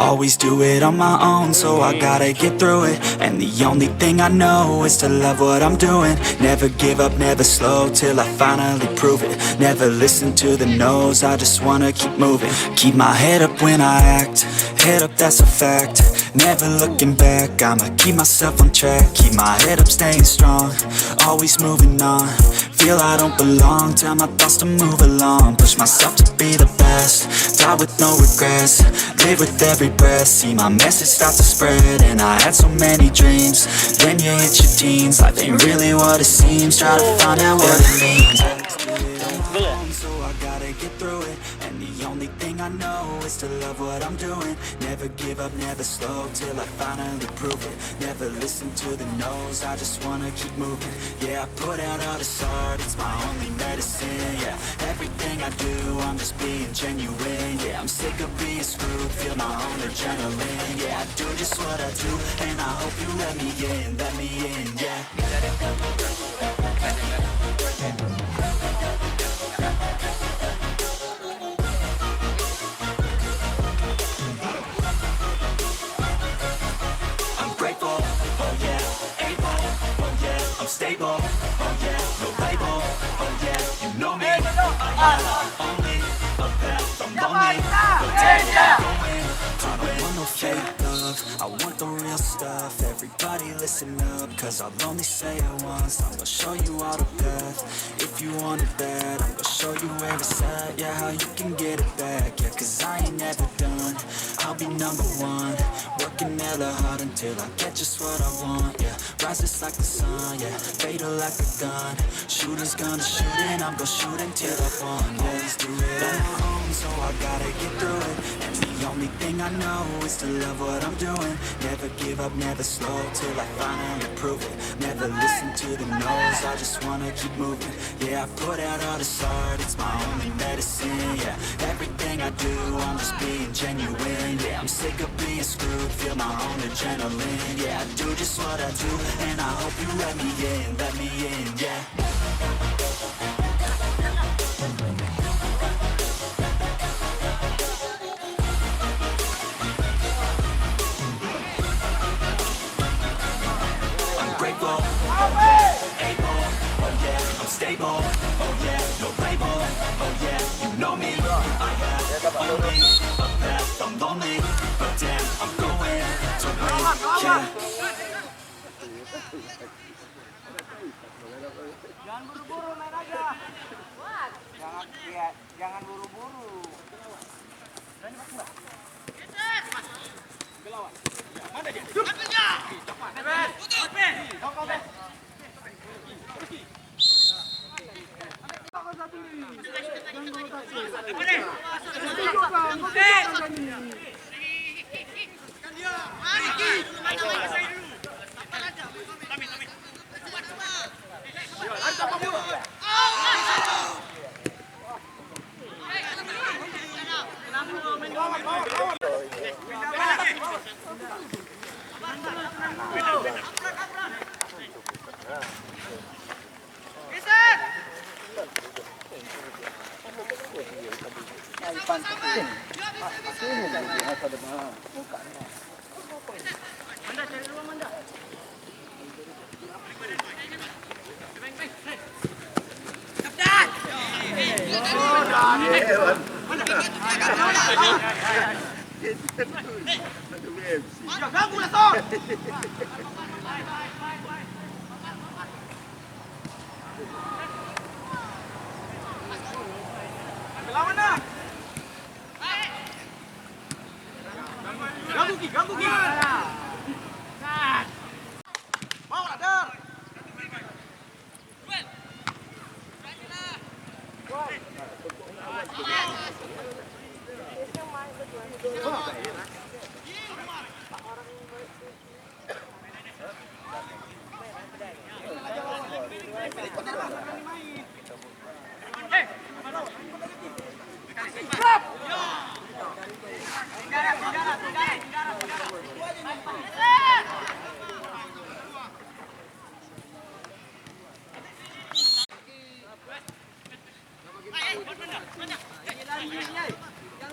always do it on my own, so I gotta get through it. And the only thing I know is to love what I'm doing. Never give up, never slow, till I finally prove it. Never listen to the no's, I just wanna keep moving. Keep my head up when I act, head up, that's a fact. Never looking back, I'ma keep myself on track. Keep my head up, staying strong, always moving on. Feel I don't belong, tell my thoughts to move along. Push myself to be the best, die with no regrets. Live with every breath, see my message start to spread. And I had so many dreams, then you hit your teens. Life ain't really what it seems, try to find out what it means. So I gotta get through it. And the only thing I know is to love what I'm doing. Never give up, never slow, till I finally prove it. Never listen to the no's, I just wanna keep moving. Yeah, I put out all this art, it's my only medicine. Yeah, everything I do, I'm just being genuine. Yeah, I'm sick of being screwed, feel my own adrenaline. Yeah, I do just what I do, and I hope you let me in, yeah. Stable, oh yeah, no label, oh yeah, you know me. I am only a path, I'm lonely, but damn, I don't want no fake love, I want the real stuff. Everybody listen up, cause I'll only say it once. I'm gonna show you all the path, if you want it bad. I'm gonna show you where it's at, yeah, how you can get it back. Yeah, cause I ain't never done, I'll be number one. Working hella hard until I get just what I want, yeah. Rises like the sun, yeah, fatal like a gun. Shooters gonna shoot and I'm gonna shoot until I won. Always do it on my own, so I gotta get through it. And the only thing I know is to love what I'm doing. Never give up, never slow, till I finally prove it. Never listen to the no's, I just wanna keep moving. Yeah, I put out all this art, it's my only medicine. Yeah, everything I do, I'm just being genuine. Yeah, I'm sick of being screwed, feel my own adrenaline. Yeah, I do just what I do, and I hope you let me in, yeah. I'm grateful, oh yeah, able, oh yeah, I'm stable, oh yeah, no label, oh yeah, you know me. I have only a path, I'm lonely, but damn, I'm going to win, yeah. Jangan buru-buru, main aja. Jangan buru-buru. Mana dia? Jangan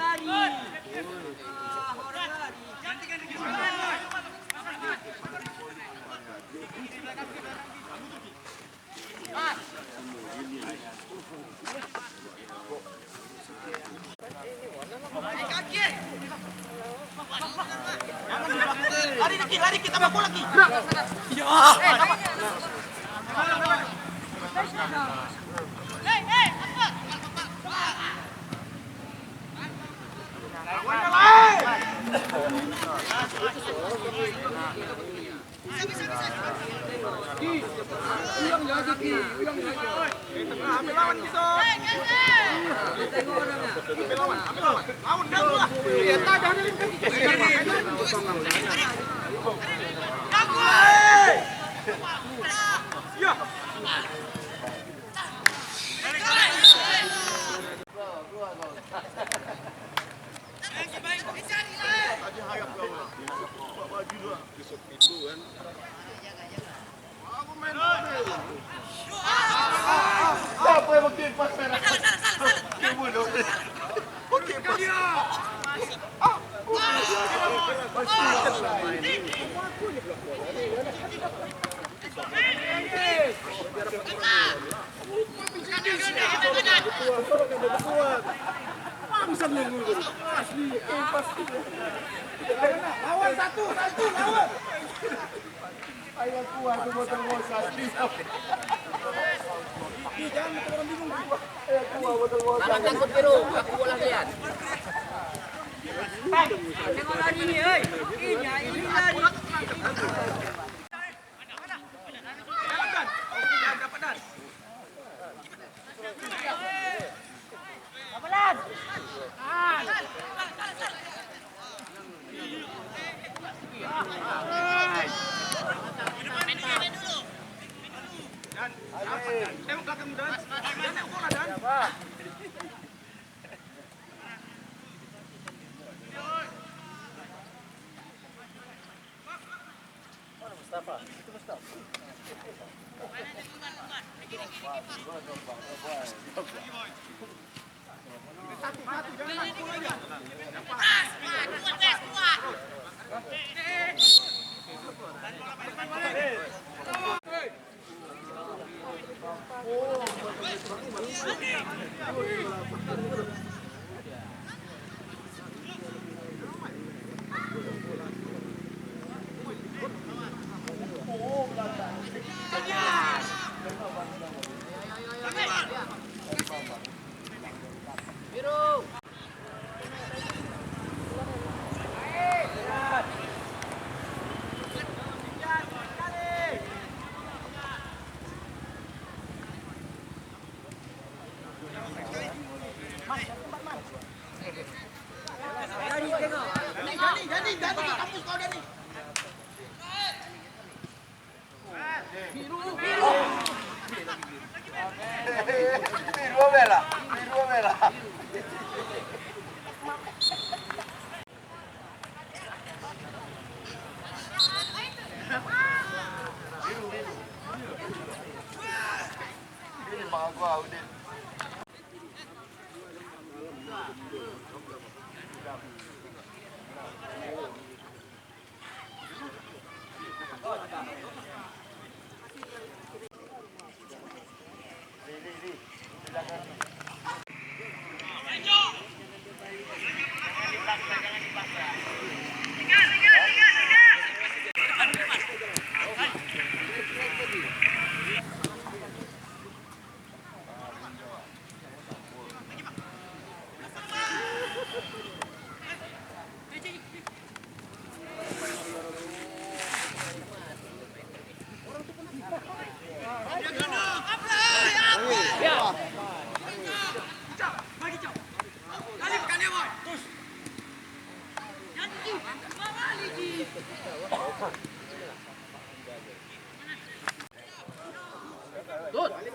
lari. Orang lari. Lari kita baku lagi. Ya. Lawan satu lawan. Ayo kuat botol bos asli. Jangan orang bingung. Ayo kuat botol bos. Jangan takut biru, aku bola lihat. Tengok lari ni, oi. Ini lari.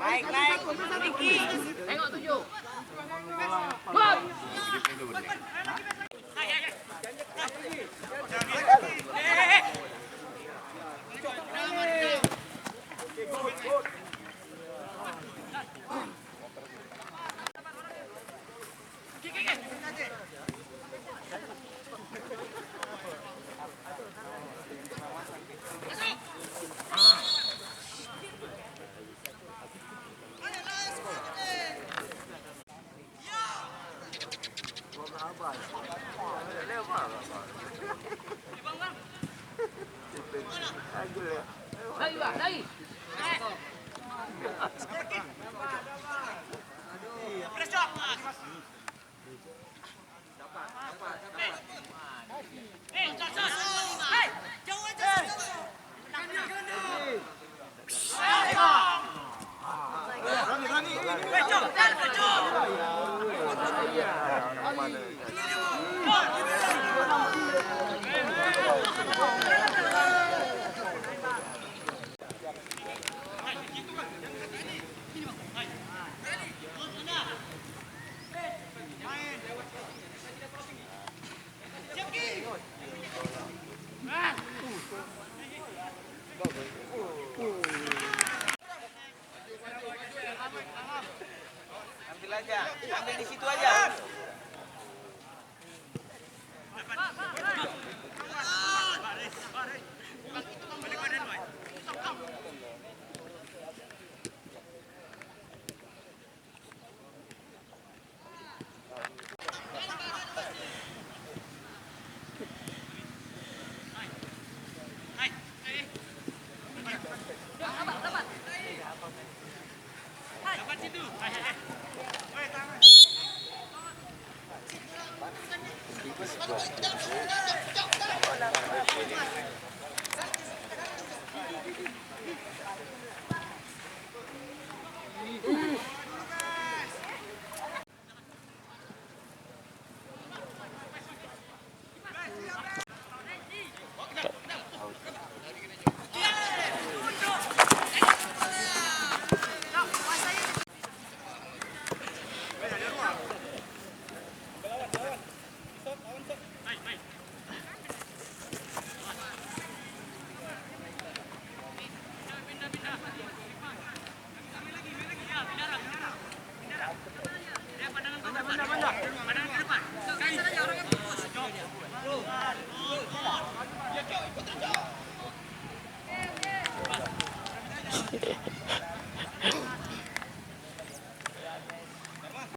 Baik, naik. Tinggi. Tengok 7. Gol. Lagi. Ambil aja, ambil di situ aja.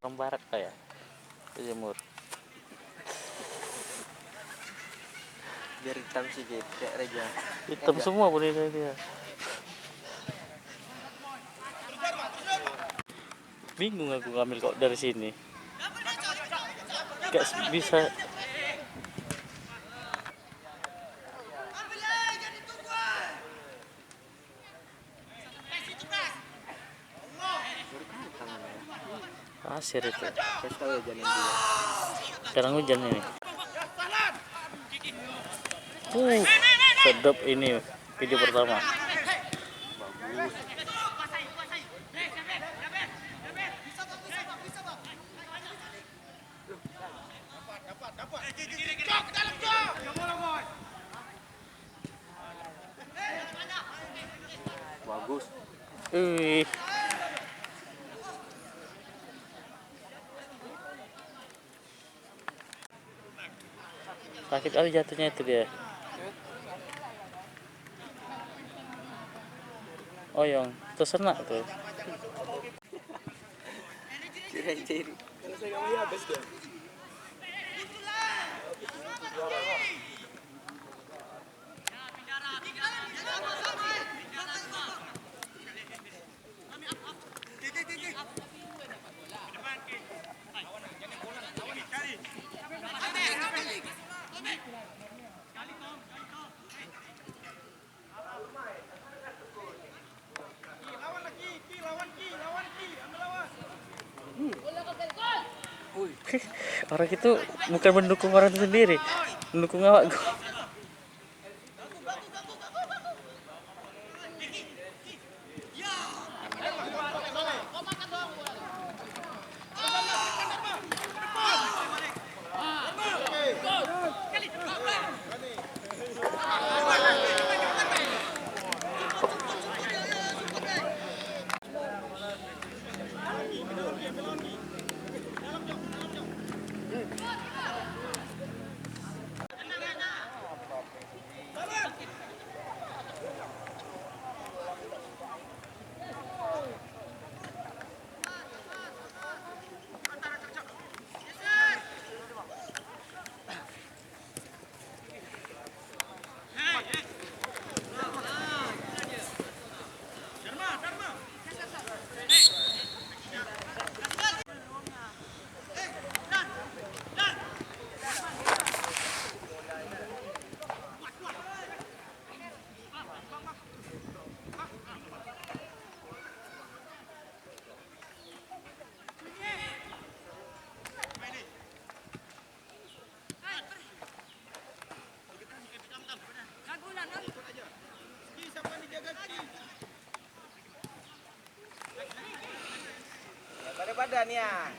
Orang barat kayak jemur. Biar hitam sedikit kayak Reja. Hitam semua boleh dia. Bingung aku ngambil kok dari sini. Gak bisa. Pasir itu. Sekarang hujan ini. Sedap ini video pertama. Bagus. Sakit kali jatuhnya itu dia. Oh yang tersenak tuh. Ciri-ciri. Orang itu bukan mendukung orang itu sendiri, mendukung awak. badan ya.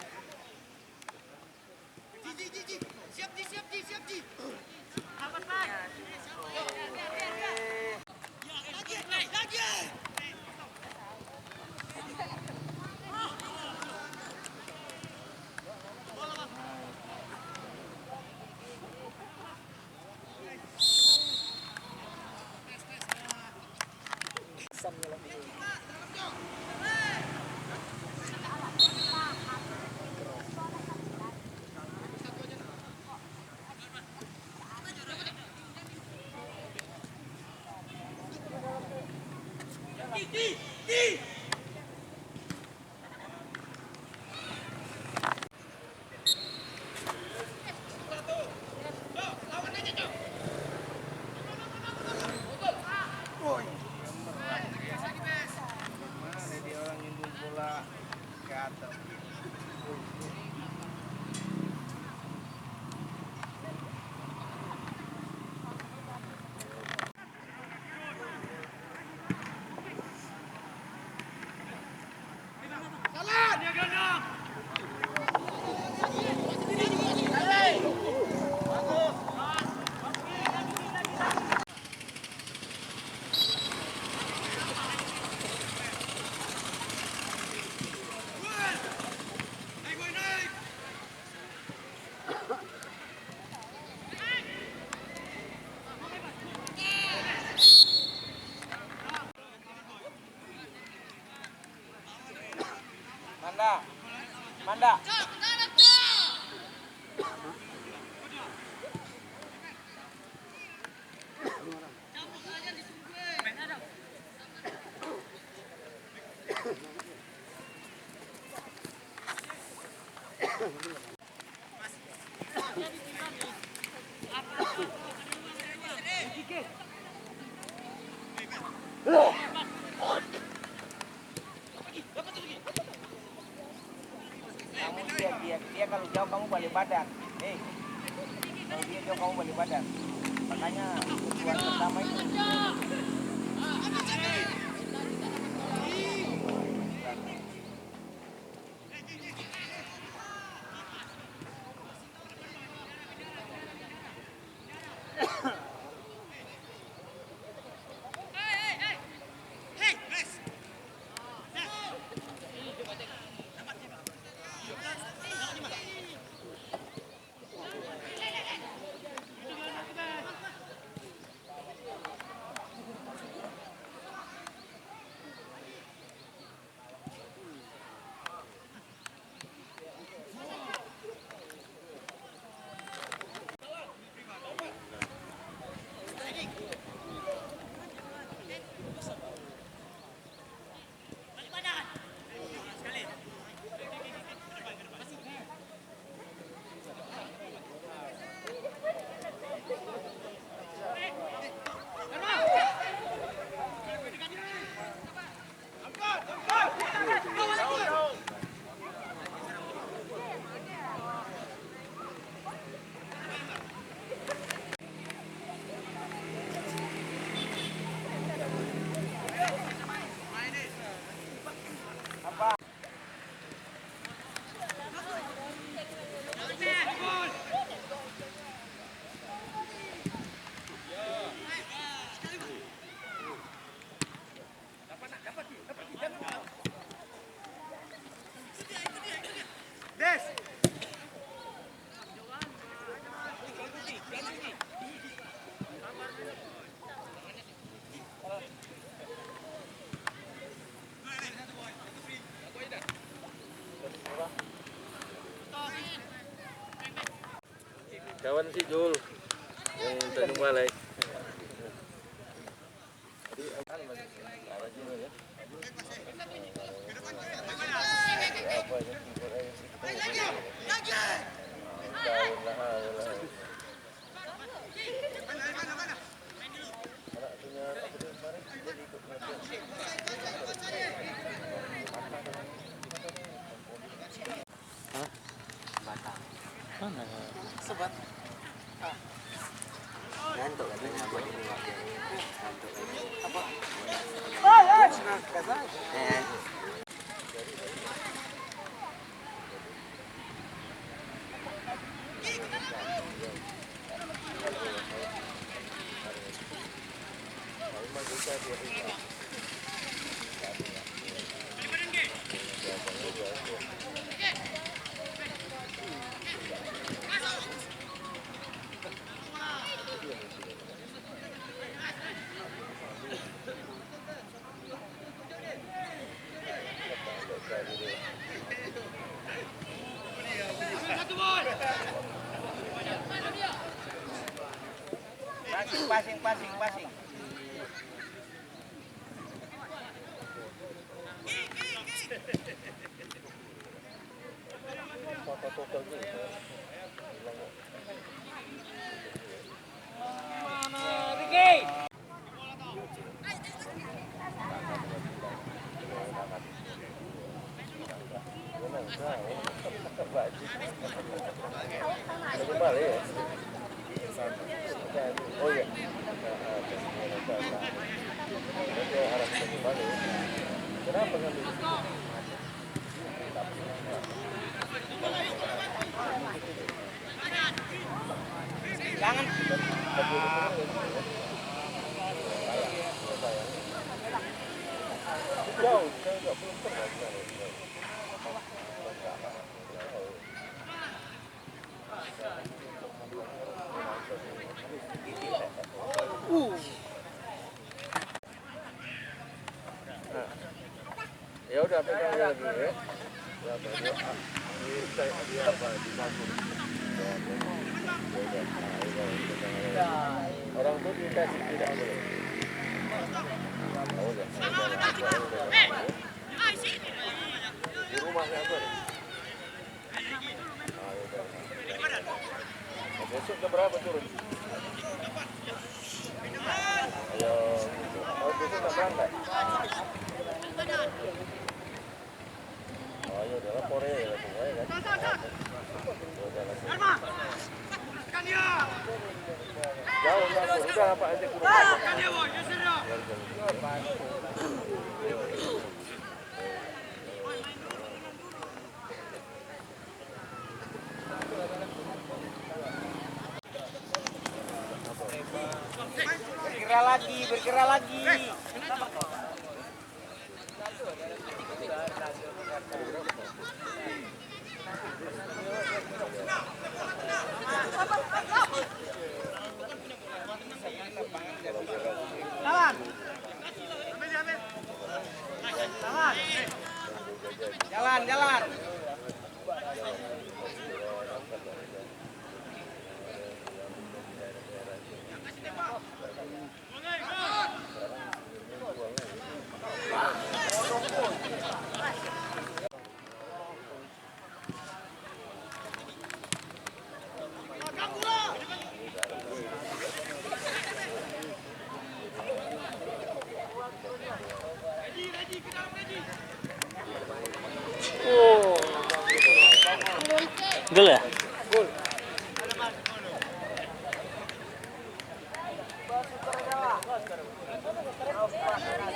Mana dia orang nyundul bola ke atas. Manda. Manda. Dia kalau jauh kamu balik badan. Kalau dia jauh kamu balik badan. Makanya tujuan pertama itu. Kawan si Jul yang Tanjung Balai. Mana? Sebat. Ngantuk katanya buat ini waktu. Ngantuk. Apa? Passing. Jangan. Ya udah pegang lagi ya. Orang tuh dikasih tidak boleh. Di rumahnya apa? Besok jam berapa turun? Ayo, besok nggak berangkat. Ayo, udah lapor ya, kan? Jauh, udah apa aja kurang. Bergerak lagi. Jalan. Gol ya?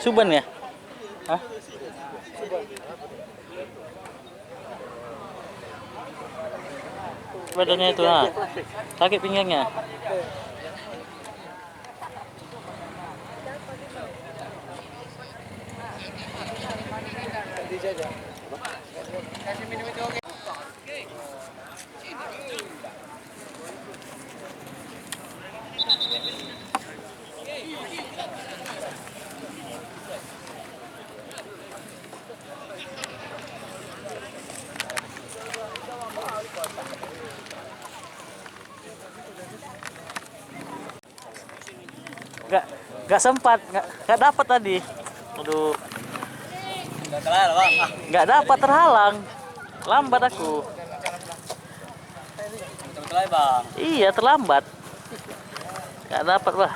Suban ya? Hah? Badannya itu, nah. Kaki pinggangnya. Gak sempat, gak dapat tadi. Aduh. Gak dapat, terhalang. Lambat aku. Iya, terlambat. Gak dapat, Bah.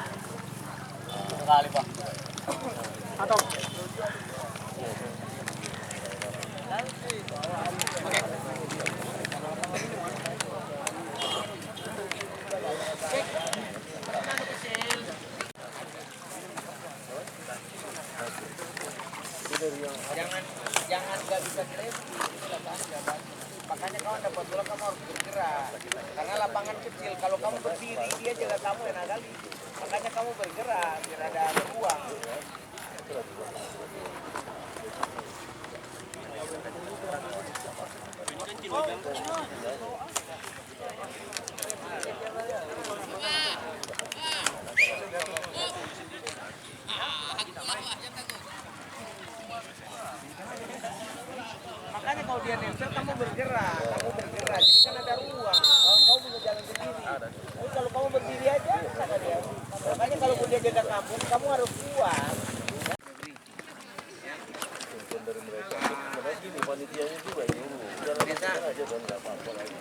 Jangan nggak bisa direview lapangan. Makanya kamu dapat bola kamu harus bergerak. Karena lapangan kecil, kalau kamu berdiri dia jaga kamu enak kali. Makanya kamu bergerak biar ada ruang. Makanya kalau dia nempel kamu bergerak, jadi kan ada ruang. Kamu bisa jalan sendiri. Tapi kalau kamu berdiri aja, kata dia. Makanya apapun kamu harus kuat. Tuntun dari mereka. Sebenarnya gini panitianya juga nyuruh. Udah lakukan aja dan nggak apa-apa lagi.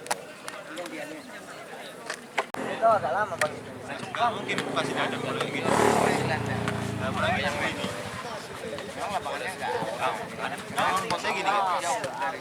Itu agak lama bang. Mungkin pasti ada mulai gitu. Apalagi yang ini. Memang lapangannya enggak. Nah, konsepnya gini. Jauh dari